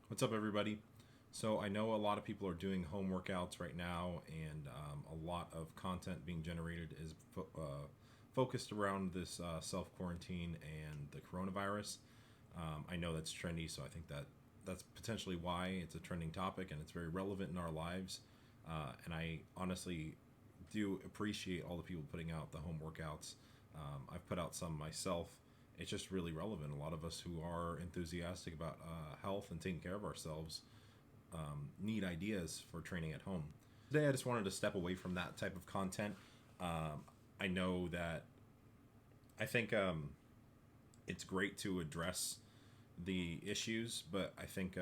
What's up, everybody? So, I know a lot of people are doing home workouts right now, and a lot of content being generated is focused around this self quarantine and the coronavirus. I know that's trendy, so I think that's potentially why it's a trending topic and it's very relevant in our lives. And I honestly do appreciate all the people putting out the home workouts. I've put out some myself. It's just really relevant. A lot of us who are enthusiastic about health and taking care of ourselves need ideas for training at home. Today, I just wanted to step away from that type of content. I know that I think it's great to address the issues, but I think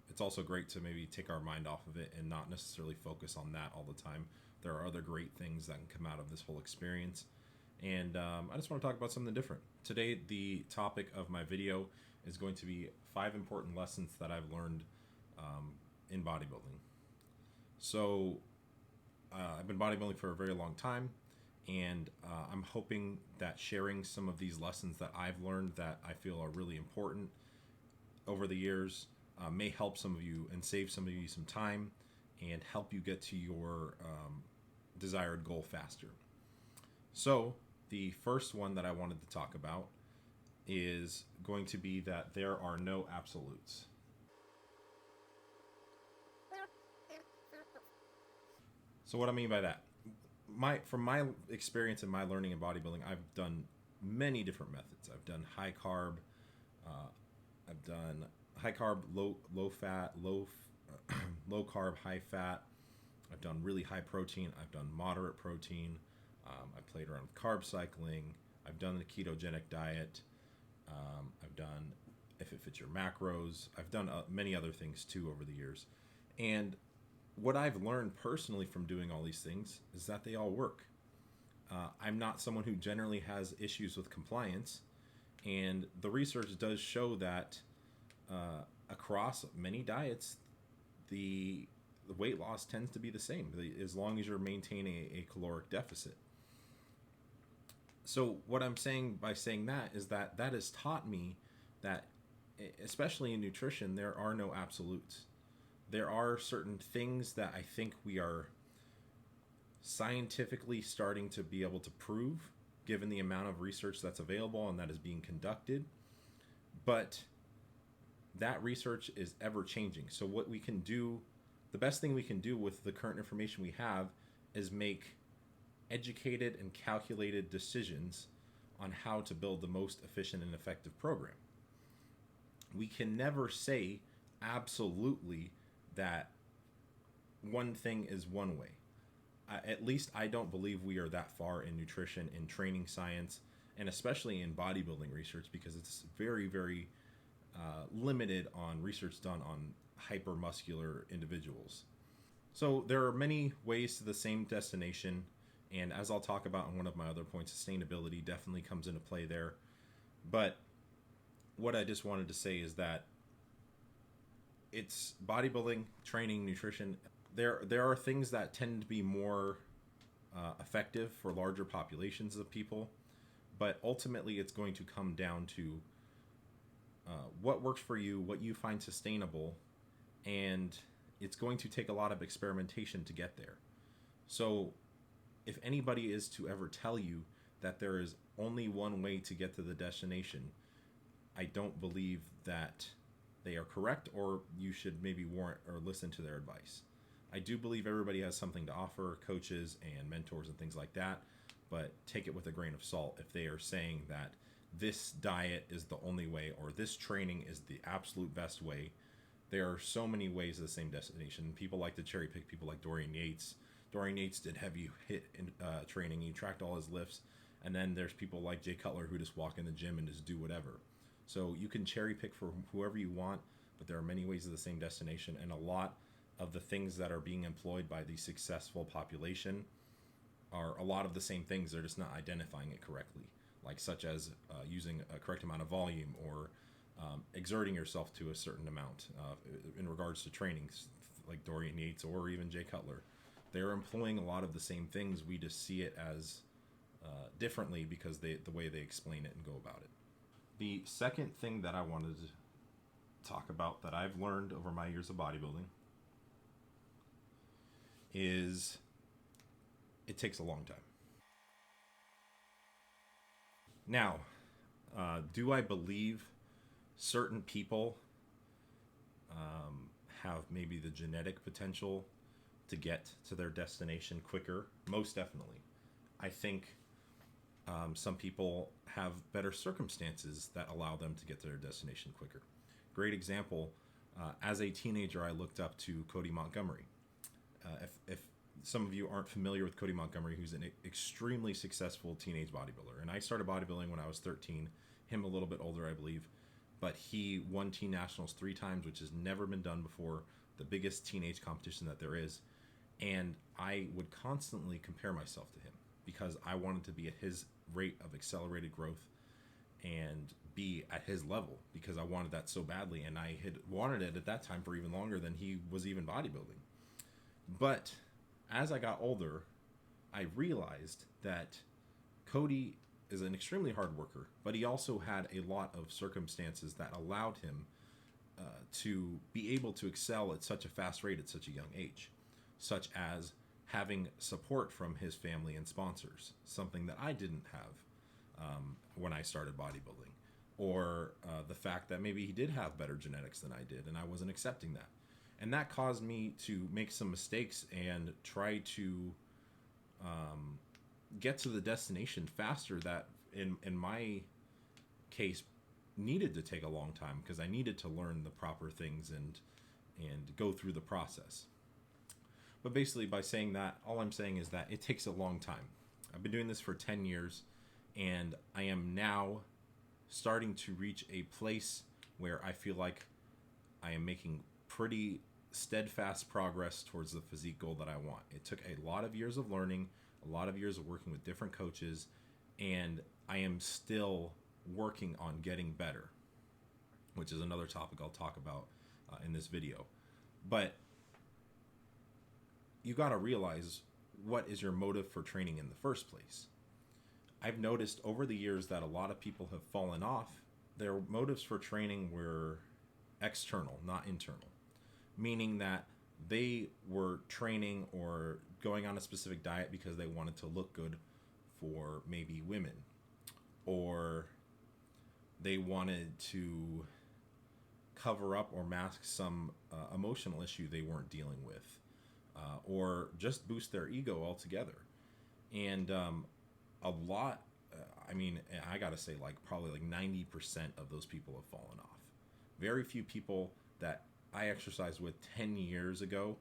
it's also great to maybe take our mind off of it and not necessarily focus on that all the time. There are other great things that can come out of this whole experience. And I just want to talk about something different. Today, the topic of my video is going to be 5 important lessons that I've learned in bodybuilding. So, I've been bodybuilding for a very long time, and I'm hoping that sharing some of these lessons that I've learned that I feel are really important over the years may help some of you and save some of you some time and help you get to your desired goal faster. So, the first one that I wanted to talk about is going to be that there are no absolutes. So, what I mean by that, from my experience and my learning in bodybuilding, I've done many different methods. I've done high carb, I've done high carb, low fat, low carb, high fat. I've done really high protein. I've done moderate protein. I've played around with carb cycling. I've done the ketogenic diet. I've done if it fits your macros. I've done many other things too over the years. And what I've learned personally from doing all these things is that they all work. I'm not someone who generally has issues with compliance. And the research does show that across many diets, the weight loss tends to be the same as long as you're maintaining a caloric deficit. So what I'm saying by saying that is that has taught me that, especially in nutrition, there are no absolutes. There are certain things that I think we are scientifically starting to be able to prove, given the amount of research that's available and that is being conducted. But that research is ever changing. So what we can do, the best thing we can do with the current information we have is make educated and calculated decisions on how to build the most efficient and effective program. We can never say absolutely that one thing is one way. At least I don't believe we are that far in nutrition, in training science, and especially in bodybuilding research, because it's very, very limited on research done on hypermuscular individuals. So there are many ways to the same destination, and as I'll talk about in one of my other points, sustainability definitely comes into play there. But what I just wanted to say is that it's bodybuilding, training, nutrition. There are things that tend to be more effective for larger populations of people, but ultimately it's going to come down to what works for you, what you find sustainable, and it's going to take a lot of experimentation to get there. So if anybody is to ever tell you that there is only one way to get to the destination, I don't believe that they are correct, or you should maybe warrant or listen to their advice. I do believe everybody has something to offer, coaches and mentors and things like that, but take it with a grain of salt if they are saying that this diet is the only way or this training is the absolute best way. There are so many ways to the same destination. People like to cherry pick people like Dorian Yates. Dorian Yates did heavy hit training. He tracked all his lifts. And then there's people like Jay Cutler who just walk in the gym and just do whatever. So you can cherry pick for whoever you want, but there are many ways to the same destination. And a lot of the things that are being employed by the successful population are a lot of the same things. They're just not identifying it correctly, like such as using a correct amount of volume or exerting yourself to a certain amount in regards to trainings, like Dorian Yates or even Jay Cutler. They're employing a lot of the same things. We just see it as differently because the way they explain it and go about it. The second thing that I wanted talk about that I've learned over my years of bodybuilding is it takes a long time. Now, do I believe certain people have maybe the genetic potential to get to their destination quicker? Most definitely. I think some people have better circumstances that allow them to get to their destination quicker. Great example, as a teenager, I looked up to Cody Montgomery. If some of you aren't familiar with Cody Montgomery, who's an extremely successful teenage bodybuilder. And I started bodybuilding when I was 13, him a little bit older, I believe. But he won teen nationals 3 times, which has never been done before, the biggest teenage competition that there is. And I would constantly compare myself to him because I wanted to be at his rate of accelerated growth and be at his level because I wanted that so badly. And I had wanted it at that time for even longer than he was even bodybuilding. But as I got older, I realized that Cody is an extremely hard worker, but he also had a lot of circumstances that allowed him to be able to excel at such a fast rate at such a young age, such as having support from his family and sponsors, something that I didn't have when I started bodybuilding, or the fact that maybe he did have better genetics than I did, and I wasn't accepting that. And that caused me to make some mistakes and try to get to the destination faster that, in my case, needed to take a long time because I needed to learn the proper things and go through the process. But basically, by saying that, all I'm saying is that it takes a long time. I've been doing this for 10 years, and I am now starting to reach a place where I feel like I am making pretty steadfast progress towards the physique goal that I want. It took a lot of years of learning, a lot of years of working with different coaches, and I am still working on getting better, which is another topic I'll talk about in this video. But you got to realize, what is your motive for training in the first place? I've noticed over the years that a lot of people have fallen off. Their motives for training were external, not internal. Meaning that they were training or going on a specific diet because they wanted to look good for maybe women, or they wanted to cover up or mask some emotional issue they weren't dealing with, or just boost their ego altogether. And a lot, I gotta say, probably 90% of those people have fallen off. Very few people that I exercised with 10 years ago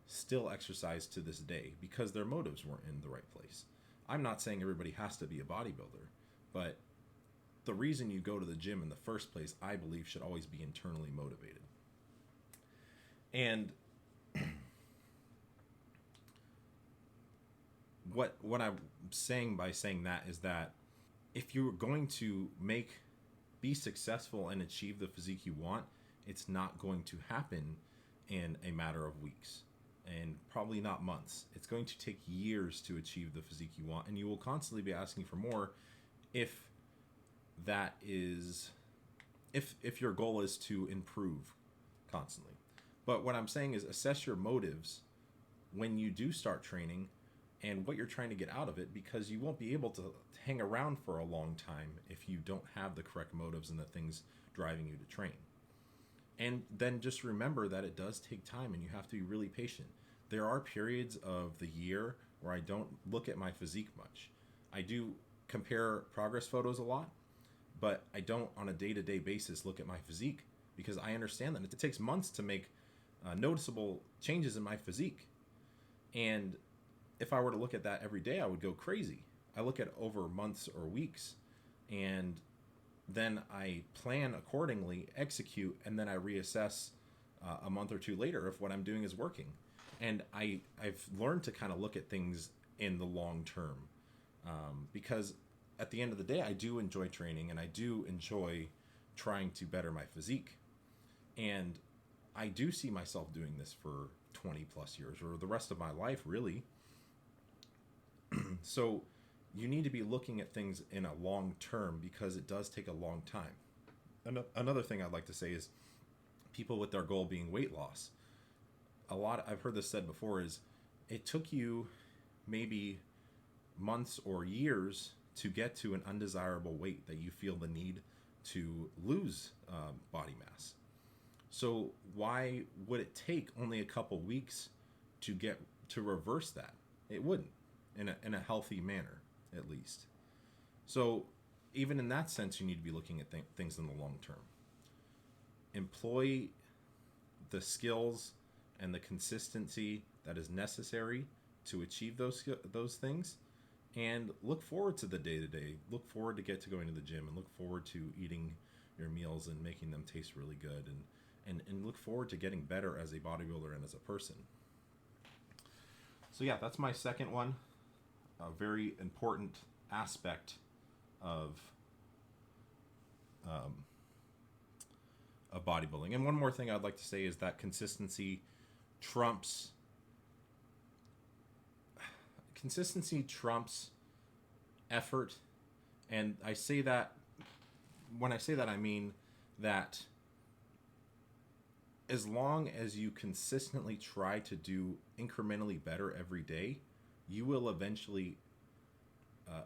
still exercise to this day because their motives weren't in the right place. I'm not saying everybody has to be a bodybuilder, but the reason you go to the gym in the first place, I believe, should always be internally motivated. And what I'm saying by saying that is that if you're going to be successful and achieve the physique you want, it's not going to happen in a matter of weeks and probably not months. It's going to take years to achieve the physique you want, and you will constantly be asking for more if your goal is to improve constantly. But what I'm saying is assess your motives when you do start training and what you're trying to get out of it, because you won't be able to hang around for a long time if you don't have the correct motives and the things driving you to train. And then just remember that it does take time and you have to be really patient. There are periods of the year where I don't look at my physique much. I do compare progress photos a lot, but I don't on a day-to-day basis look at my physique because I understand that it takes months to make noticeable changes in my physique. And if I were to look at that every day, I would go crazy. I look at over months or weeks, and then I plan accordingly, execute, and then I reassess a month or two later if what I'm doing is working. And I've learned to kind of look at things in the long term because at the end of the day, I do enjoy training and I do enjoy trying to better my physique. And I do see myself doing this for 20 plus years or the rest of my life, really. So you need to be looking at things in a long term because it does take a long time. Another thing I'd like to say is people with their goal being weight loss. I've heard this said before, is it took you maybe months or years to get to an undesirable weight that you feel the need to lose body mass. So why would it take only a couple weeks to reverse that? It wouldn't, in a healthy manner, at least. So even in that sense, you need to be looking at things in the long term. Employ the skills and the consistency that is necessary to achieve those things, and look forward to the day-to-day. Look forward to going to the gym, and look forward to eating your meals and making them taste really good, and look forward to getting better as a bodybuilder and as a person. So yeah, that's my second one. A very important aspect of bodybuilding. And one more thing I'd like to say is that consistency trumps effort. And I say that, when I say that, I mean that as long as you consistently try to do incrementally better every day, you will eventually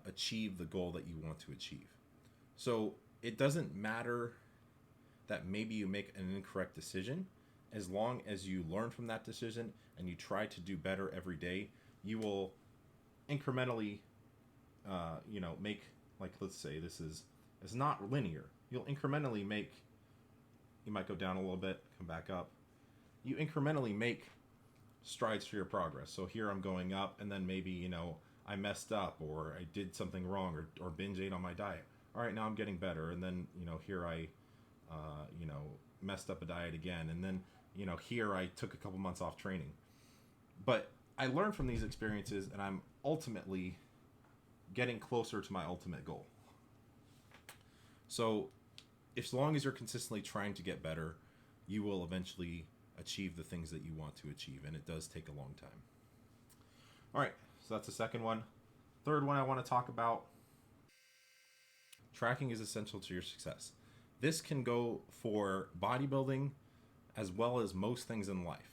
achieve the goal that you want to achieve. So it doesn't matter that maybe you make an incorrect decision. As long as you learn from that decision and you try to do better every day, you will incrementally, make, like, let's say it's not linear. You'll incrementally make, you might go down a little bit, come back up. You incrementally make strides for your progress. So here I'm going up, and then maybe, I messed up, or I did something wrong, or binge ate on my diet. All right, now I'm getting better. And then, here I, messed up a diet again. And then, here I took a couple months off training. But I learned from these experiences, and I'm ultimately getting closer to my ultimate goal. So as long as you're consistently trying to get better, you will eventually achieve the things that you want to achieve. And it does take a long time. All right, so that's the second one. Third one I want to talk about: tracking is essential to your success. This can go for bodybuilding as well as most things in life.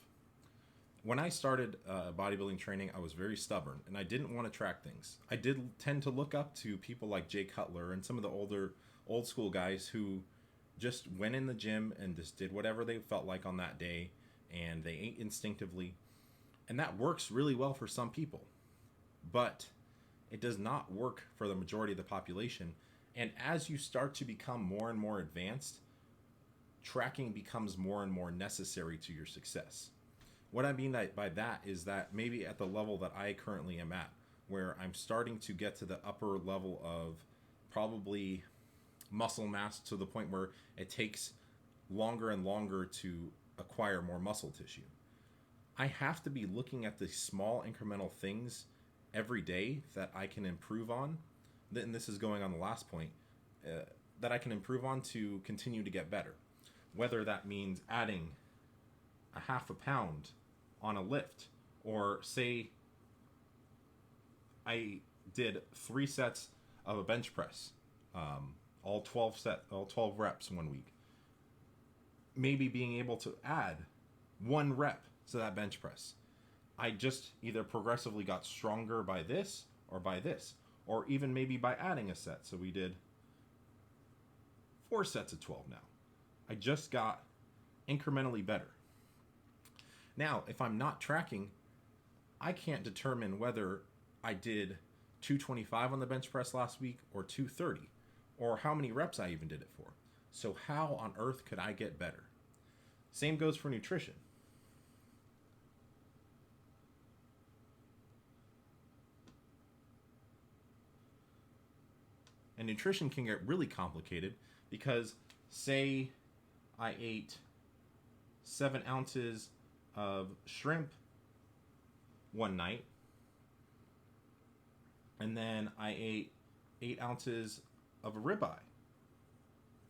When I started bodybuilding training, I was very stubborn, and I didn't want to track things. I did tend to look up to people like Jay Cutler and some of the old school guys who just went in the gym and just did whatever they felt like on that day, and they ate instinctively. And that works really well for some people, but it does not work for the majority of the population. And as you start to become more and more advanced, tracking becomes more and more necessary to your success. What I mean by that is that maybe at the level that I currently am at, where I'm starting to get to the upper level of probably muscle mass, to the point where it takes longer and longer to acquire more muscle tissue, I have to be looking at the small incremental things every day that I can improve on. And this is going on the last point, that I can improve on to continue to get better. Whether that means adding a half a pound on a lift, or say I did 3 sets of a bench press, all 12 reps one week. Maybe being able to add 1 rep to that bench press. I just either progressively got stronger by this, or even maybe by adding a set. So we did 4 sets of 12 now. I just got incrementally better. Now, if I'm not tracking, I can't determine whether I did 225 on the bench press last week or 230, or how many reps I even did it for. So how on earth could I get better? Same goes for nutrition. And nutrition can get really complicated because, say I ate 7 ounces of shrimp one night, and then I ate 8 ounces of a ribeye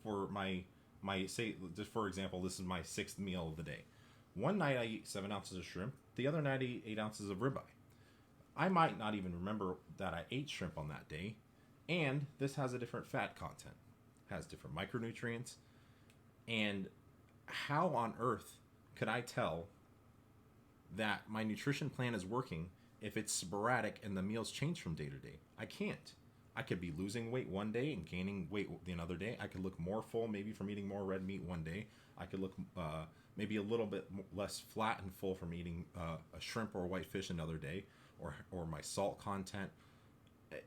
for my say, just for example, this is my 6th meal of the day. One night I eat 7 ounces of shrimp, the other night I eat 8 ounces of ribeye. I might not even remember that I ate shrimp on that day, and this has a different fat content, has different micronutrients, and how on earth could I tell that my nutrition plan is working if it's sporadic and the meals change from day to day? I can't. I could be losing weight one day and gaining weight the another day. I could look more full maybe from eating more red meat one day. I could look maybe a little bit less flat and full from eating a shrimp or a white fish another day, or my salt content.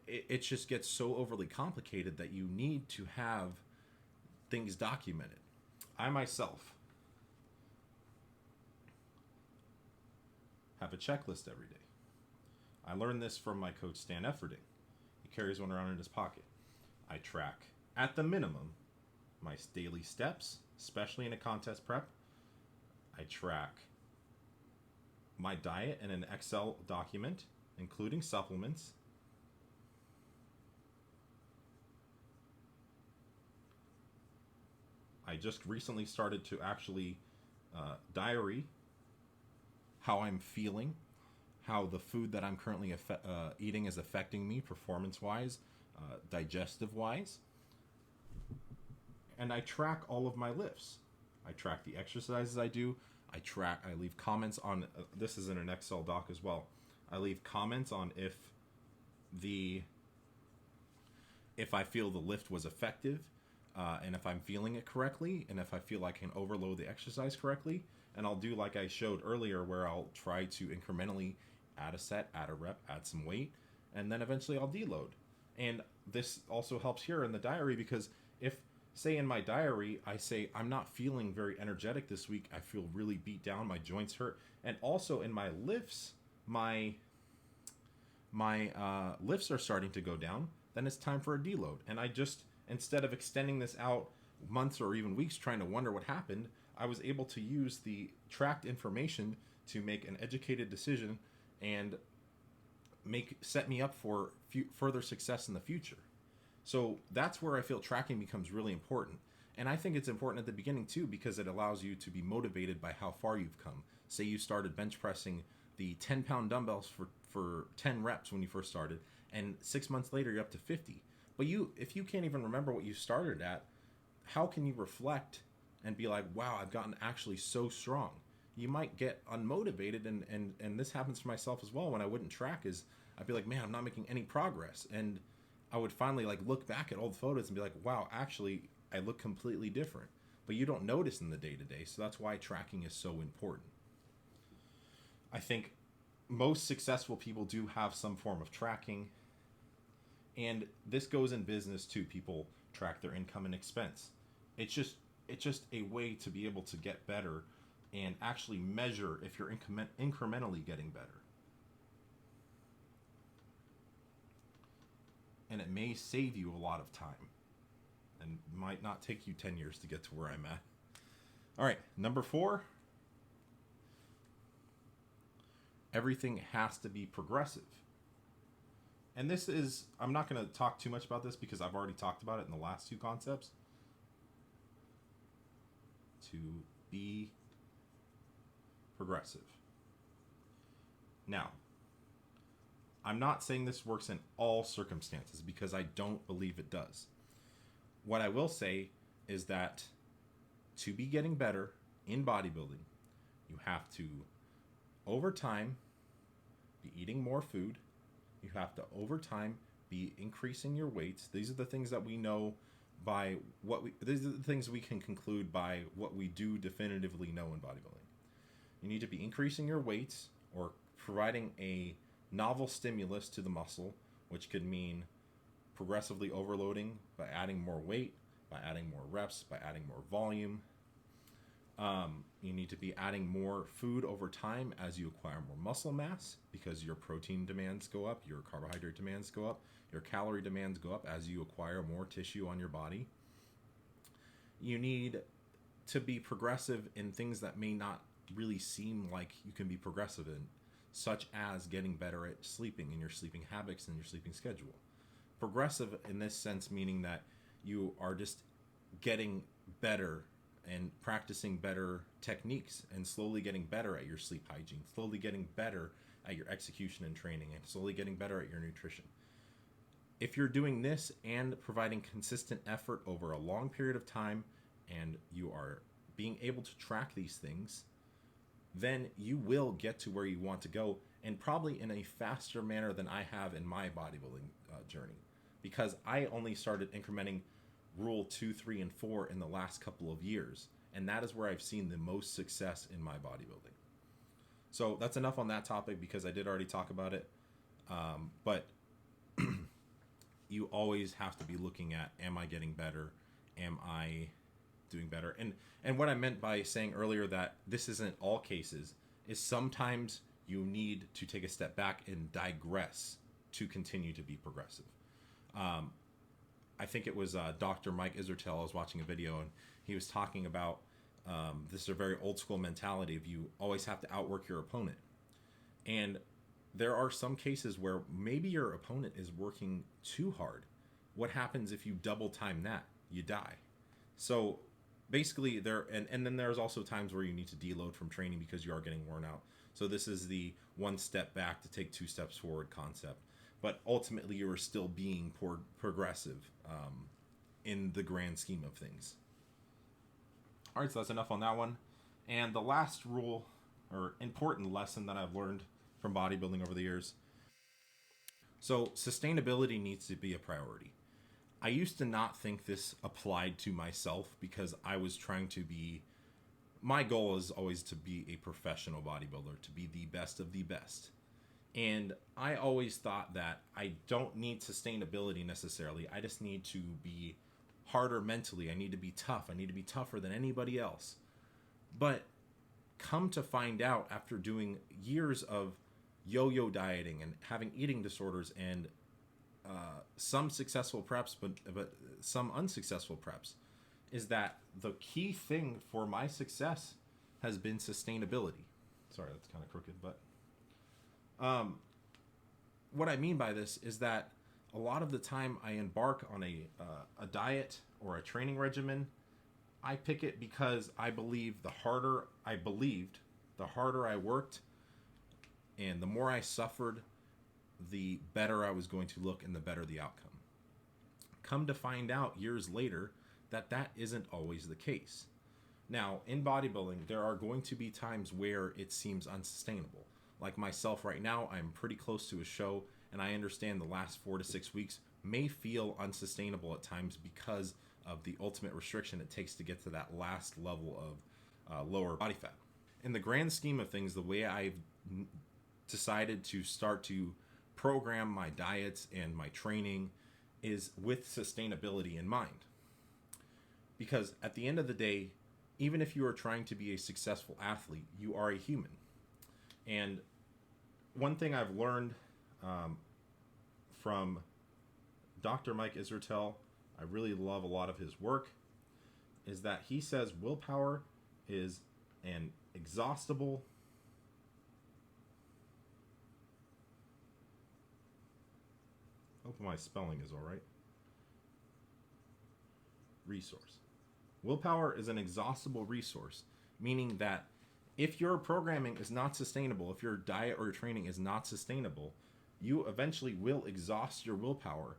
It just gets so overly complicated that you need to have things documented. I myself have a checklist every day. I learned this from my coach Stan Efferding. He carries one around in his pocket. I track, at the minimum, my daily steps, especially in a contest prep. I track my diet in an Excel document, including supplements. I just recently started to actually diary how I'm feeling, how the food that I'm currently eating is affecting me performance-wise, digestive-wise. And I track all of my lifts. I track the exercises I do. I leave comments on, this is in an Excel doc as well. I leave comments on if I feel the lift was effective, and if I'm feeling it correctly, and if I feel I can overload the exercise correctly. And I'll do like I showed earlier, where I'll try to incrementally add a set, add a rep, add some weight, and then eventually I'll deload. And this also helps here in the diary, because if, say in my diary, I say I'm not feeling very energetic this week, I feel really beat down, my joints hurt, and also in my lifts, my lifts are starting to go down, then it's time for a deload. And I just, instead of extending this out months or even weeks trying to wonder what happened, I was able to use the tracked information to make an educated decision and set me up for further success in the future. So that's where I feel tracking becomes really important. And I think it's important at the beginning too, because it allows you to be motivated by how far you've come. Say you started bench pressing the 10-pound dumbbells for 10 reps when you first started, and 6 months later you're up to 50. But if you can't even remember what you started at, how can you reflect and be like, wow, I've gotten actually so strong? You might get unmotivated, and this happens to myself as well when I wouldn't track. Is I'd be like, man, I'm not making any progress, and I would finally like look back at old photos and be like, wow, actually I look completely different. But you don't notice in the day-to-day, so that's why tracking is so important. I think most successful people do have some form of tracking, and this goes in business too. People track their income and expense. It's just a way to be able to get better and actually measure if you're incrementally getting better. And it may save you a lot of time, and might not take you 10 years to get to where I'm at. All right, number 4, everything has to be progressive. And this is, I'm not going to talk too much about this because I've already talked about it in the last 2 concepts. To be progressive. Now, I'm not saying this works in all circumstances, because I don't believe it does. What I will say is that to be getting better in bodybuilding, you have to, over time, be eating more food. You have to, over time, be increasing your weights. These are the things that we know by these are the things we can conclude by what we do definitively know in bodybuilding. You need to be increasing your weights, or providing a novel stimulus to the muscle, which could mean progressively overloading by adding more weight, by adding more reps, by adding more volume. You need to be adding more food over time as you acquire more muscle mass, because your protein demands go up, your carbohydrate demands go up, your calorie demands go up as you acquire more tissue on your body. You need to be progressive in things that may not really seem like you can be progressive in, such as getting better at sleeping and your sleeping habits and your sleeping schedule. Progressive in this sense meaning that you are just getting better and practicing better techniques, and slowly getting better at your sleep hygiene, slowly getting better at your execution and training, and slowly getting better at your nutrition. If you're doing this and providing consistent effort over a long period of time, and you are being able to track these things, then you will get to where you want to go, and probably in a faster manner than I have in my bodybuilding journey, because I only started incrementing rule 2, 3, and 4 in the last couple of years, and that is where I've seen the most success in my bodybuilding. So that's enough on that topic, because I did already talk about it. But you always have to be looking at, am I getting better? Am I doing better? And what I meant by saying earlier that this isn't all cases is sometimes you need to take a step back and digress to continue to be progressive. I think it was Dr. Mike Isertel. I was watching a video, and he was talking about this is a very old school mentality of you always have to outwork your opponent. And there are some cases where maybe your opponent is working too hard. What happens if you double time that? You die. So basically and then there's also times where you need to deload from training because you are getting worn out. So this is the one step back to take 2 steps forward concept. But ultimately you are still being progressive in the grand scheme of things. All right, so that's enough on that one. And the last rule or important lesson that I've learned from bodybuilding over the years. So sustainability needs to be a priority. I used to not think this applied to myself because I was trying to be, my goal is always to be a professional bodybuilder, to be the best of the best. And I always thought that I don't need sustainability necessarily. I just need to be harder mentally. I need to be tough. I need to be tougher than anybody else. But come to find out, after doing years of yo-yo dieting and having eating disorders and some successful preps, but some unsuccessful preps, is that the key thing for my success has been sustainability. Sorry, that's kind of crooked, but what I mean by this is that a lot of the time I embark on a diet or a training regimen, I pick it because I believe the harder I worked and the more I suffered, the better I was going to look and the better the outcome. Come to find out years later that that isn't always the case. Now, in bodybuilding, there are going to be times where it seems unsustainable. Like myself right now, I'm pretty close to a show, and I understand the last 4 to 6 weeks may feel unsustainable at times because of the ultimate restriction it takes to get to that last level of lower body fat. In the grand scheme of things, the way I've decided to start to program my diets and my training is with sustainability in mind. Because at the end of the day, even if you are trying to be a successful athlete, you are a human. And one thing I've learned from Dr. Mike Isertel, I really love a lot of his work, is that he says willpower is an exhaustible hope my spelling is all right. Resource. Willpower is an exhaustible resource, meaning that if your programming is not sustainable, if your diet or your training is not sustainable, you eventually will exhaust your willpower.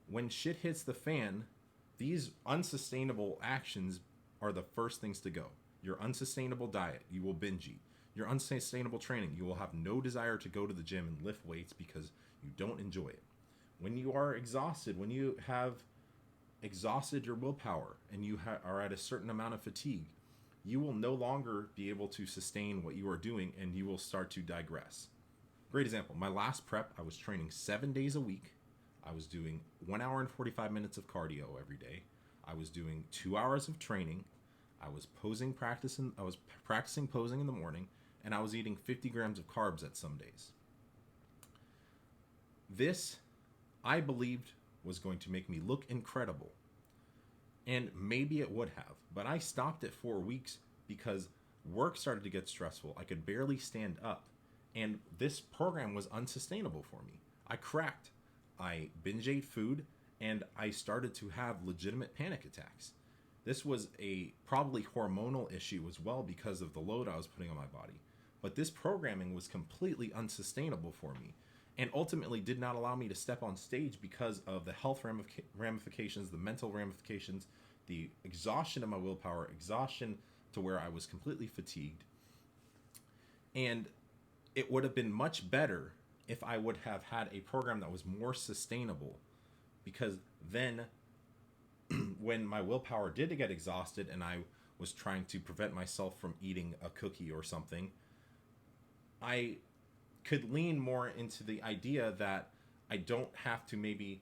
When shit hits the fan, these unsustainable actions are the first things to go. Your unsustainable diet, you will binge eat. Your unsustainable training, you will have no desire to go to the gym and lift weights because you don't enjoy it. When you are exhausted, when you have exhausted your willpower and you are at a certain amount of fatigue, you will no longer be able to sustain what you are doing and you will start to digress. Great example. My last prep, I was training 7 days a week. I was doing 1 hour and 45 minutes of cardio every day. I was doing 2 hours of training. I was practicing posing in the morning, and I was eating 50 grams of carbs at some days. This, I believed, was going to make me look incredible. And maybe it would have, but I stopped at 4 weeks because work started to get stressful. I could barely stand up, and this program was unsustainable for me. I cracked. I binge ate food, and I started to have legitimate panic attacks. This was a probably hormonal issue as well because of the load I was putting on my body. But this programming was completely unsustainable for me and ultimately did not allow me to step on stage because of the health ramifications, the mental ramifications, the exhaustion of my willpower, exhaustion to where I was completely fatigued. And it would have been much better if I would have had a program that was more sustainable, because then when my willpower did get exhausted and I was trying to prevent myself from eating a cookie or something, I could lean more into the idea that I don't have to maybe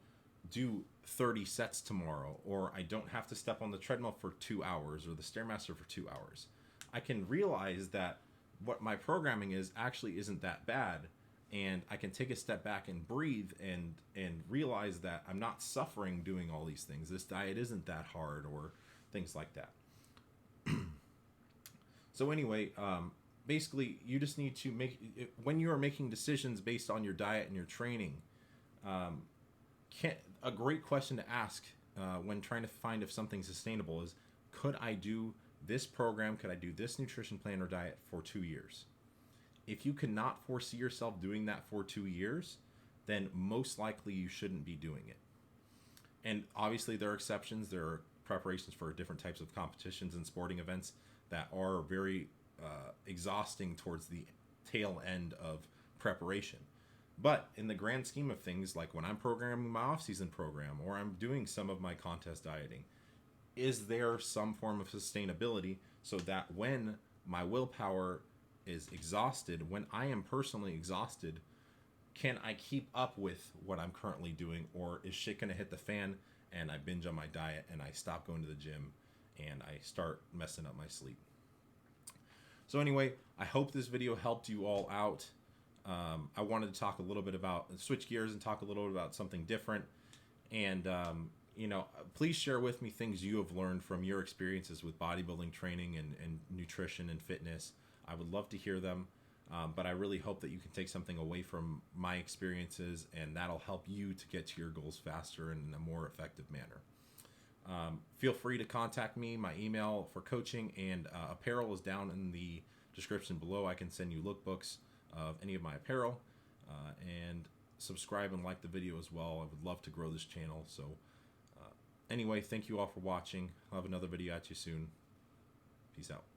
do 30 sets tomorrow, or I don't have to step on the treadmill for 2 hours or the Stairmaster for 2 hours. I can realize that what my programming is actually isn't that bad, and I can take a step back and breathe and realize that I'm not suffering doing all these things. This diet isn't that hard, or things like that. So anyway, basically, you just need to when you are making decisions based on your diet and your training, a great question to ask when trying to find if something's sustainable is, could I do this program, could I do this nutrition plan or diet for 2 years? If you cannot foresee yourself doing that for 2 years, then most likely you shouldn't be doing it. And obviously there are exceptions. There are preparations for different types of competitions and sporting events that are very exhausting towards the tail end of preparation. But in the grand scheme of things, like when I'm programming my off-season program or I'm doing some of my contest dieting, is there some form of sustainability so that when my willpower is exhausted, when I am personally exhausted, can I keep up with what I'm currently doing, or is shit going to hit the fan and I binge on my diet and I stop going to the gym and I start messing up my sleep? So anyway, I hope this video helped you all out. I wanted to talk a little bit about, switch gears and talk a little bit about something different. And, please share with me things you have learned from your experiences with bodybuilding training and nutrition and fitness. I would love to hear them. But I really hope that you can take something away from my experiences, and that'll help you to get to your goals faster and in a more effective manner. Feel free to contact me. My email for coaching and apparel is down in the description below. I can send you lookbooks of any of my apparel, and subscribe and like the video as well. I would love to grow this channel. So anyway, thank you all for watching. I'll have another video at you soon. Peace out.